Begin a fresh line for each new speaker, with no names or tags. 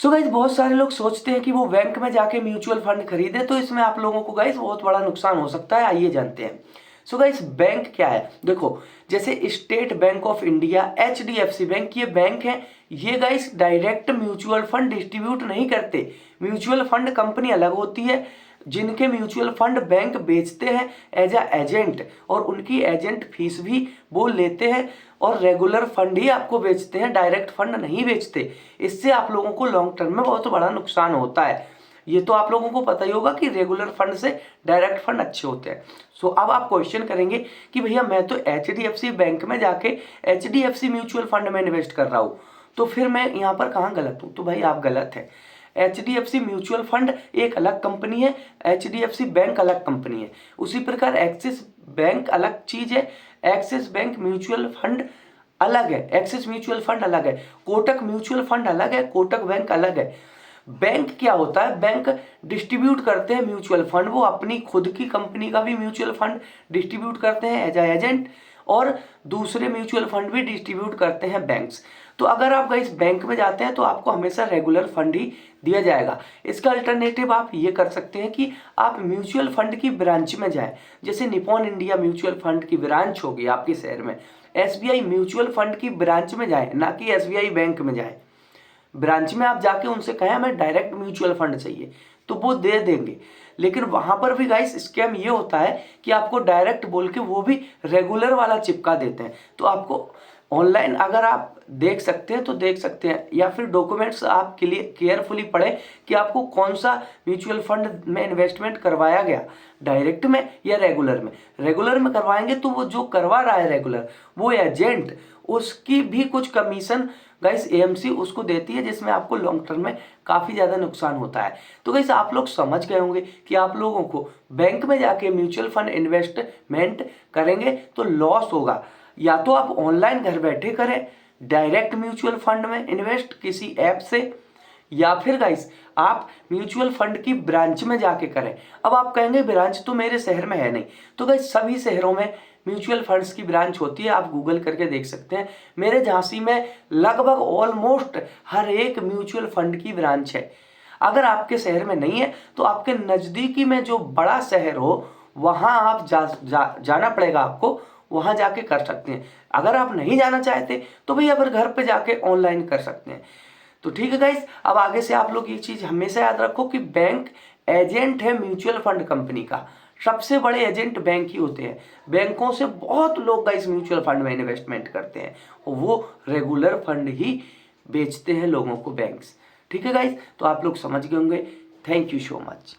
So guys बहुत सारे लोग सोचते हैं कि वो बैंक में जाके म्यूचुअल फंड खरीदे, तो इसमें आप लोगों को गाइस बहुत बड़ा नुकसान हो सकता है। आइए जानते हैं। सो गाइस बैंक क्या है, देखो जैसे state bank of India, HDFC bank, ये बैंक है। ये guys direct mutual fund distribute नहीं करते। म्यूचुअल फंड कंपनी अलग होती है जिनके म्यूचुअल फंड बैंक बेचते हैं एज अ एजेंट, और उनकी एजेंट फीस भी वो लेते हैं, और रेगुलर फंड ही आपको बेचते हैं, डायरेक्ट फंड नहीं बेचते। इससे आप लोगों को लॉन्ग टर्म में बहुत बड़ा नुकसान होता है। ये तो आप लोगों को पता ही होगा कि रेगुलर फंड से डायरेक्ट फंड अच्छे होते हैं। सो अब आप क्वेश्चन करेंगे कि भैया मैं तो HDFC बैंक में जाके HDFC म्यूचुअल फंड में इन्वेस्ट कर रहा हूँ, तो फिर मैं यहाँ पर कहाँ गलत हूँ? तो भाई आप गलत है। HDFC म्यूचुअल फंड एक अलग कंपनी है, HDFC बैंक अलग कंपनी है। उसी प्रकार एक्सिस बैंक अलग चीज है, एक्सिस बैंक म्यूचुअल फंड अलग है, एक्सिस म्यूचुअल फंड अलग है, कोटक म्यूचुअल फंड अलग है, कोटक बैंक अलग है। बैंक क्या होता है? बैंक डिस्ट्रीब्यूट करते हैं म्यूचुअल फंड, वो अपनी खुद की कंपनी का भी म्यूचुअल फंड डिस्ट्रीब्यूट करते हैं एज एजेंट, और दूसरे म्यूचुअल फंड भी डिस्ट्रीब्यूट करते हैं बैंक्स। तो अगर आप इस बैंक में जाते हैं तो आपको हमेशा रेगुलर फंड ही दिया जाएगा। इसका अल्टरनेटिव आप ये कर सकते हैं कि आप म्यूचुअल फंड की ब्रांच में जाएं। जैसे निपॉन इंडिया म्यूचुअल फंड की ब्रांच होगी आपके शहर में, SBI म्यूचुअल फंड की ब्रांच में जाएं, ना कि SBI बैंक में जाएं। ब्रांच में आप जाके उनसे कहें हमें डायरेक्ट म्यूचुअल फंड चाहिए, तो वो दे देंगे। लेकिन वहां पर भी गाइस स्कैम ये होता है कि आपको डायरेक्ट बोल के वो भी रेगुलर वाला चिपका देते हैं। तो आपको ऑनलाइन अगर आप देख सकते हैं तो देख सकते हैं, या फिर डॉक्यूमेंट्स आप केयरफुली पढ़ें कि आपको कौन सा म्यूचुअल फंड में इन्वेस्टमेंट करवाया गया, डायरेक्ट में या रेगुलर में। रेगुलर में करवाएंगे तो वो जो करवा रहा है रेगुलर, वो एजेंट, उसकी भी कुछ कमीशन गाइस AMC उसको देती है, जिसमें आपको लॉन्ग टर्म में काफी ज्यादा नुकसान होता है। तो गाइस आप लोग समझ गए होंगे कि आप लोगों को बैंक में जाके म्यूचुअल फंड इन्वेस्टमेंट करेंगे तो लॉस होगा। या तो आप ऑनलाइन घर बैठे करें डायरेक्ट म्यूचुअल फंड में इन्वेस्ट किसी ऐप से, या फिर गाइस आप म्यूचुअल फंड की ब्रांच में जाके करें। अब आप कहेंगे ब्रांच तो मेरे शहर में है नहीं, तो गाइस सभी शहरों में म्यूचुअल फंड्स की ब्रांच होती है, आप गूगल करके देख सकते हैं। मेरे झांसी में लगभग ऑलमोस्ट हर एक म्यूचुअल फंड की ब्रांच है। अगर आपके शहर में नहीं है तो आपके नजदीकी में जो बड़ा शहर हो वहां आप जाना पड़ेगा, आपको वहां जाके कर सकते हैं। अगर आप नहीं जाना चाहते तो भैया फिर घर पे जाके ऑनलाइन कर सकते हैं। तो ठीक है गाइस, अब आगे से आप लोग ये चीज हमेशा याद रखो कि बैंक एजेंट है म्यूचुअल फंड कंपनी का। सबसे बड़े एजेंट बैंक ही होते हैं। बैंकों से बहुत लोग गाइस म्यूचुअल फंड में इन्वेस्टमेंट करते हैं, और वो रेगुलर फंड ही बेचते हैं लोगों को बैंक्स। ठीक है गाइस, तो आप लोग समझ गए होंगे। Thank you so much.